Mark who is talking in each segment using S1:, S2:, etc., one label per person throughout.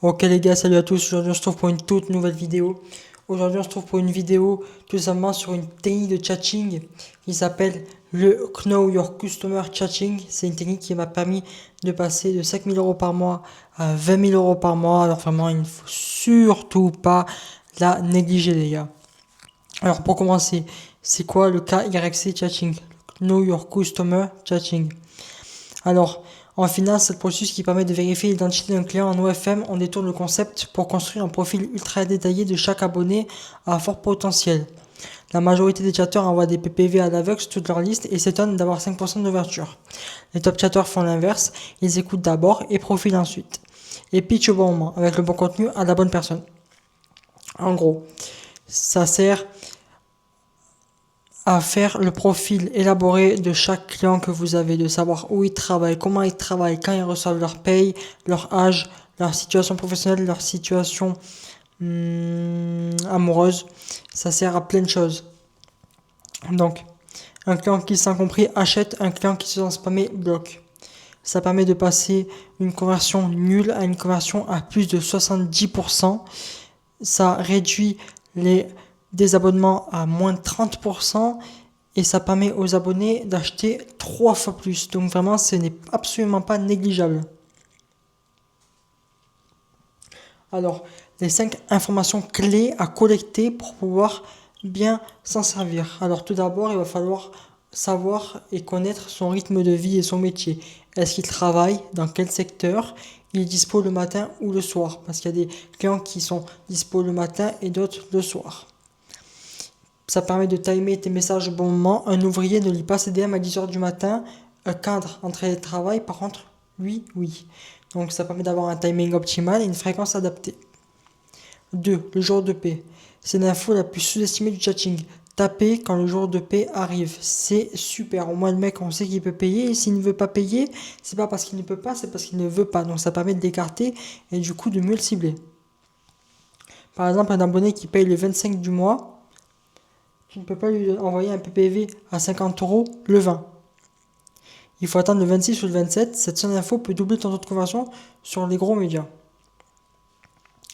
S1: Ok les gars, salut à tous, aujourd'hui on se retrouve pour une toute nouvelle vidéo. Aujourd'hui on se trouve pour une vidéo tout simplement sur une technique de chatting qui s'appelle le Know Your Customer Chatting. C'est une technique qui m'a permis de passer de 5 000 € par mois à 20 000 € par mois. Alors vraiment il ne faut surtout pas la négliger les gars. Alors pour commencer, c'est quoi le KYC Chatting? Know Your Customer Chatting. Alors, en finance, c'est le processus qui permet de vérifier l'identité d'un client en OFM. On détourne le concept pour construire un profil ultra détaillé de chaque abonné à fort potentiel. La majorité des chatteurs envoient des PPV à l'aveugle sur toute leur liste et s'étonnent d'avoir 5% d'ouverture. Les top chatteurs font l'inverse, ils écoutent d'abord et profilent ensuite. Et pitch au bon moment, avec le bon contenu à la bonne personne. En gros, ça sert à faire le profil élaboré de chaque client que vous avez, de savoir où ils travaillent, comment ils travaillent, quand ils reçoivent leur paye, leur âge, leur situation professionnelle, leur situation amoureuse. Ça sert à plein de choses. Donc, un client qui s'en compris achète, un client qui se sent spammé bloque. Ça permet de passer une conversion nulle à une conversion à plus de 70%. Ça réduit les désabonnements à moins de 30% et ça permet aux abonnés d'acheter 3 fois plus. Donc vraiment, ce n'est absolument pas négligeable. Alors, les 5 informations clés à collecter pour pouvoir bien s'en servir. Alors tout d'abord, il va falloir savoir et connaître son rythme de vie et son métier. Est-ce qu'il travaille? Dans quel secteur? Il est dispo le matin ou le soir? Parce qu'il y a des clients qui sont dispo le matin et d'autres le soir. Ça permet de timer tes messages au bon moment. Un ouvrier ne lit pas ses DM à 10h du matin. Un cadre en télétravail, par contre, lui, oui. Donc ça permet d'avoir un timing optimal et une fréquence adaptée. 2. Le jour de paix. C'est l'info la plus sous-estimée du chatting. Taper quand le jour de paix arrive. C'est super. Au moins le mec, on sait qu'il peut payer. Et s'il ne veut pas payer, c'est pas parce qu'il ne peut pas, c'est parce qu'il ne veut pas. Donc ça permet de l'écarter et du coup de mieux le cibler. Par exemple, un abonné qui paye le 25 du mois, tu ne peux pas lui envoyer un PPV à 50 € le 20. Il faut attendre le 26 ou le 27. Cette seule info peut doubler ton taux de conversion sur les gros médias.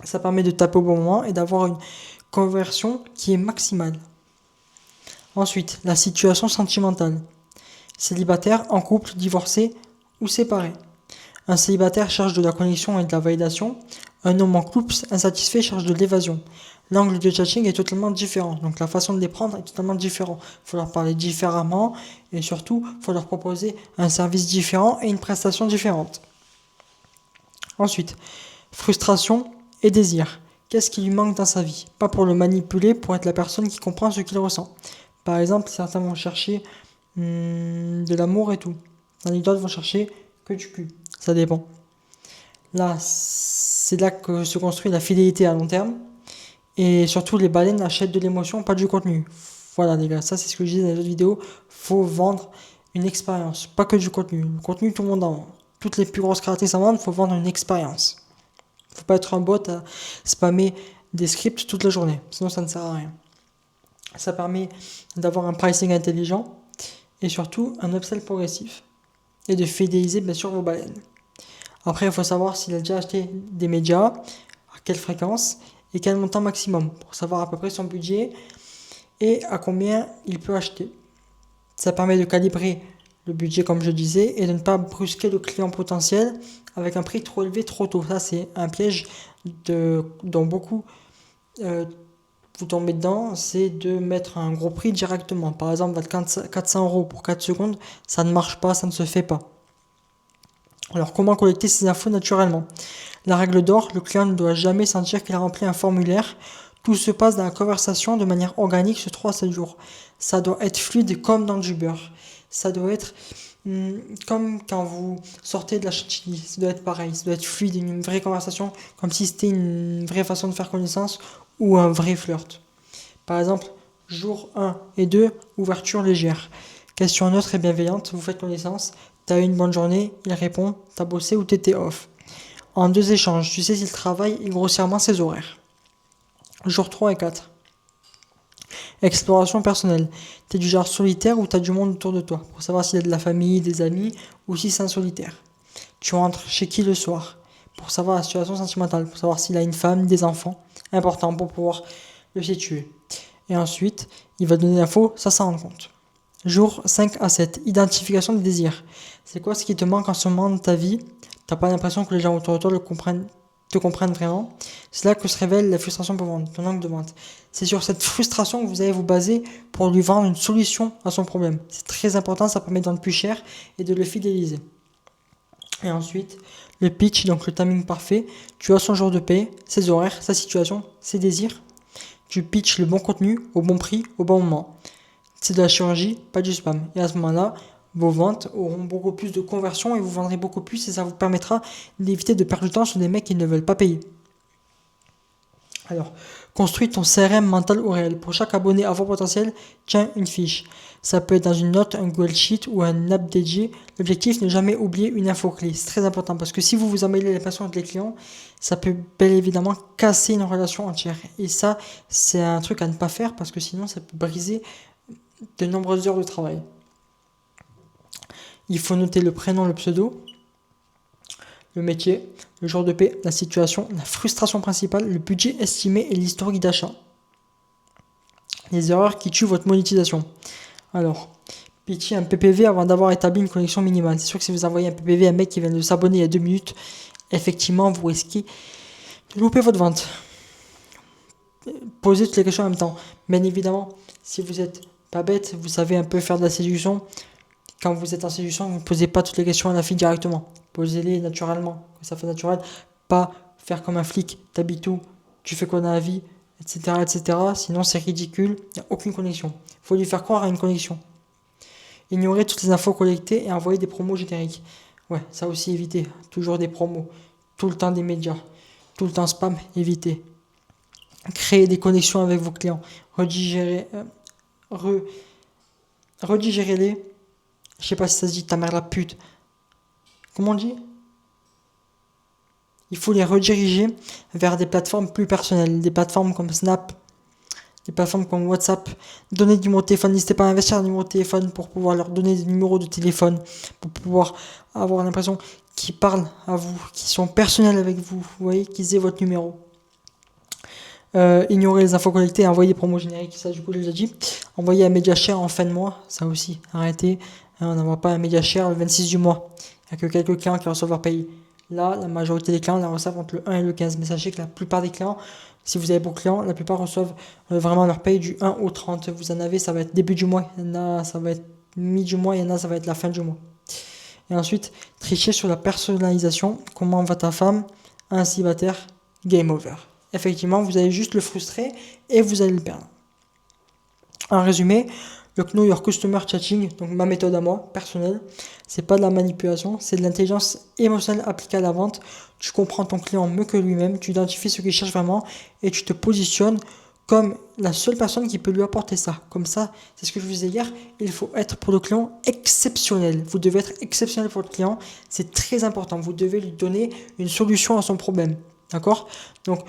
S1: Ça permet de taper au bon moment et d'avoir une conversion qui est maximale. Ensuite, la situation sentimentale. Célibataire, en couple, divorcé ou séparé. Un célibataire cherche de la connexion et de la validation. Un homme en couple insatisfait cherche de l'évasion. L'angle de chatting est totalement différent, donc la façon de les prendre est totalement différente. Il faut leur parler différemment et surtout, il faut leur proposer un service différent et une prestation différente. Ensuite, frustration et désir. Qu'est-ce qui lui manque dans sa vie? Pas pour le manipuler, pour être la personne qui comprend ce qu'il ressent. Par exemple, certains vont chercher de l'amour et tout. Tandis que d'autres vont chercher que du cul. Ça dépend. Là, c'est là que se construit la fidélité à long terme. Et surtout, les baleines achètent de l'émotion, pas du contenu. Voilà les gars, ça c'est ce que je disais dans les autres vidéos. Faut vendre une expérience, pas que du contenu. Le contenu, tout le monde en vend. Toutes les plus grosses créatrices en vendent, faut vendre une expérience. Faut pas être un bot à spammer des scripts toute la journée, sinon ça ne sert à rien. Ça permet d'avoir un pricing intelligent et surtout un upsell progressif et de fidéliser bien sûr vos baleines. Après, il faut savoir s'il a déjà acheté des médias, à quelle fréquence et quel montant maximum pour savoir à peu près son budget et à combien il peut acheter. Ça permet de calibrer le budget comme je disais et de ne pas brusquer le client potentiel avec un prix trop élevé trop tôt. Ça c'est un piège dont beaucoup vous tombez dedans, c'est de mettre un gros prix directement. Par exemple, 400 € pour 4 secondes, ça ne marche pas, ça ne se fait pas. Alors comment collecter ces infos naturellement? La règle d'or, le client ne doit jamais sentir qu'il a rempli un formulaire. Tout se passe dans la conversation de manière organique sur 3 à 7 jours. Ça doit être fluide comme dans du beurre. Ça doit être comme quand vous sortez de la chantilly. Ça doit être pareil. Ça doit être fluide, une vraie conversation, comme si c'était une vraie façon de faire connaissance ou un vrai flirt. Par exemple, jour 1 et 2, ouverture légère. Question neutre et bienveillante, vous faites connaissance. T'as eu une bonne journée, il répond, t'as bossé ou t'étais off. En 2 échanges, tu sais s'il travaille et grossièrement ses horaires. Jour 3 et 4. Exploration personnelle. T'es du genre solitaire ou t'as du monde autour de toi pour savoir s'il y a de la famille, des amis ou si c'est un solitaire. Tu rentres chez qui le soir? pour savoir la situation sentimentale, pour savoir s'il a une femme, des enfants, important pour pouvoir le situer. Et ensuite, il va donner l'info, ça s'en rend compte. Jour 5 à 7, identification des désirs. C'est quoi ce qui te manque en ce moment de ta vie? T'as pas l'impression que les gens autour de toi te comprennent vraiment. C'est là que se révèle la frustration pour vendre, ton manque de vente. C'est sur cette frustration que vous allez vous baser pour lui vendre une solution à son problème. C'est très important, ça permet de vendre plus cher et de le fidéliser. Et ensuite, le pitch, donc le timing parfait. Tu as son jour de paie, ses horaires, sa situation, ses désirs. Tu pitches le bon contenu, au bon prix, au bon moment. C'est de la chirurgie, pas du spam. Et à ce moment-là, vos ventes auront beaucoup plus de conversion et vous vendrez beaucoup plus et ça vous permettra d'éviter de perdre du temps sur des mecs qui ne veulent pas payer. Alors, construis ton CRM mental ou réel. Pour chaque abonné à fort potentiel, tiens une fiche. Ça peut être dans une note, un Google Sheet ou un app dédié. L'objectif, ne jamais oublier une info clé. C'est très important parce que si vous vous emmêlez les passions avec les clients, ça peut bel évidemment casser une relation entière. Et ça, c'est un truc à ne pas faire parce que sinon, ça peut briser de nombreuses heures de travail. Il faut noter le prénom, le pseudo, le métier, le jour de paie, la situation, la frustration principale, le budget estimé et l'historique d'achat. Les erreurs qui tuent votre monétisation. Alors, pitcher un PPV avant d'avoir établi une connexion minimale. C'est sûr que si vous envoyez un PPV à un mec qui vient de s'abonner il y a 2 minutes, effectivement, vous risquez de louper votre vente. Posez toutes les questions en même temps. Bien évidemment, si vous n'êtes pas bête, vous savez un peu faire de la séduction. Quand vous êtes en séduction, vous ne posez pas toutes les questions à la fille directement. Posez-les naturellement, que ça fait naturel. Pas faire comme un flic, t'habites où, tu fais quoi dans la vie, etc. etc. Sinon c'est ridicule, il n'y a aucune connexion. Il faut lui faire croire à une connexion. Ignorer toutes les infos collectées et envoyer des promos génériques. Ouais, ça aussi éviter. Toujours des promos. Tout le temps des médias. Tout le temps spam, éviter. Créer des connexions avec vos clients. Redigérez-les. Je sais pas si ça se dit ta mère la pute. Comment on dit? Il faut les rediriger vers des plateformes plus personnelles, des plateformes comme Snap, des plateformes comme WhatsApp. Donner du numéro de téléphone, n'hésitez pas à investir un numéro de téléphone pour pouvoir leur donner des numéros de téléphone, pour pouvoir avoir l'impression qu'ils parlent à vous, qu'ils sont personnels avec vous, vous voyez, qu'ils aient votre numéro. Ignorer les infos collectées et envoyer des promos génériques, ça du coup je l'ai déjà dit. Envoyer un média share en fin de mois, ça aussi, arrêtez. On n'envoie pas un média share le 26 du mois. Il n'y a que quelques clients qui reçoivent leur paye. Là, la majorité des clients la reçoivent entre le 1 et le 15. Mais sachez que la plupart des clients, si vous avez beaucoup de clients, la plupart reçoivent vraiment leur paye du 1 au 30. Vous en avez, ça va être début du mois. Il y en a, ça va être mi du mois. Il y en a, ça va être la fin du mois. Et ensuite, tricher sur la personnalisation. Comment va ta femme? Un célibataire, game over. Effectivement, vous allez juste le frustrer et vous allez le perdre. En résumé, le Know Your Customer Chatting, donc ma méthode à moi, personnelle, c'est pas de la manipulation, c'est de l'intelligence émotionnelle appliquée à la vente. Tu comprends ton client mieux que lui-même, tu identifies ce qu'il cherche vraiment et tu te positionnes comme la seule personne qui peut lui apporter ça. Comme ça, c'est ce que je vous disais hier, il faut être pour le client exceptionnel. Vous devez être exceptionnel pour le client, c'est très important. Vous devez lui donner une solution à son problème. D'accord? Donc,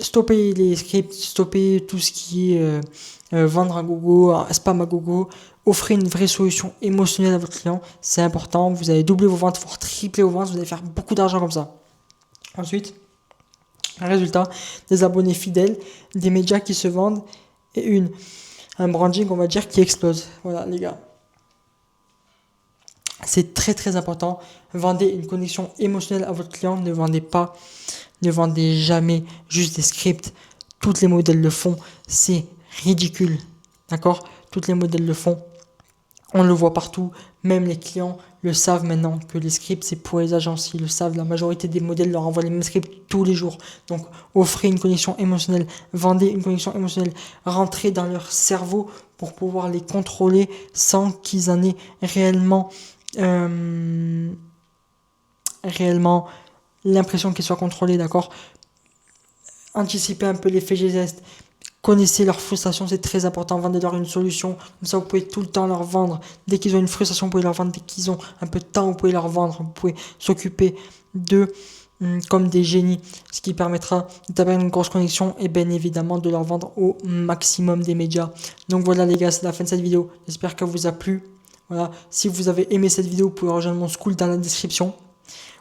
S1: stopper les scripts, stopper tout ce qui est vendre à gogo, spam à gogo, offrez une vraie solution émotionnelle à votre client, c'est important, vous allez doubler vos ventes, voire tripler vos ventes, vous allez faire beaucoup d'argent comme ça. Ensuite, résultat, des abonnés fidèles, des médias qui se vendent et un branding, on va dire, qui explose. Voilà les gars. C'est très très important. Vendez une connexion émotionnelle à votre client, ne vendez jamais juste des scripts. Toutes les modèles le font, c'est ridicule. D'accord? Toutes les modèles le font. On le voit partout, même les clients le savent maintenant que les scripts c'est pour les agences, ils le savent, la majorité des modèles leur envoient les mêmes scripts tous les jours. Donc offrez une connexion émotionnelle, vendez une connexion émotionnelle, rentrez dans leur cerveau pour pouvoir les contrôler sans qu'ils en aient réellement l'impression qu'ils soient contrôlés, d'accord? Anticipez un peu l'effet geste. Connaissez leur frustration, c'est très important. Vendez-leur une solution. Comme ça, vous pouvez tout le temps leur vendre. Dès qu'ils ont une frustration, vous pouvez leur vendre. Dès qu'ils ont un peu de temps, vous pouvez leur vendre. Vous pouvez s'occuper d'eux comme des génies. Ce qui permettra d'établir une grosse connexion et bien évidemment de leur vendre au maximum des médias. Donc voilà les gars, c'est la fin de cette vidéo. J'espère qu'elle vous a plu. Voilà. Si vous avez aimé cette vidéo, vous pouvez rejoindre mon school dans la description.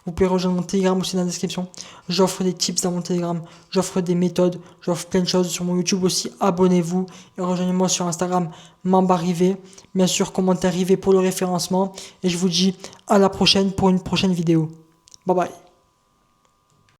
S1: Vous pouvez rejoindre mon Telegram aussi dans la description. J'offre des tips dans mon Telegram, j'offre des méthodes, j'offre plein de choses sur mon YouTube aussi. Abonnez-vous et rejoignez-moi sur Instagram, Mambarivé. Bien sûr, commentez arrivé pour le référencement. Et je vous dis à la prochaine pour une prochaine vidéo. Bye bye.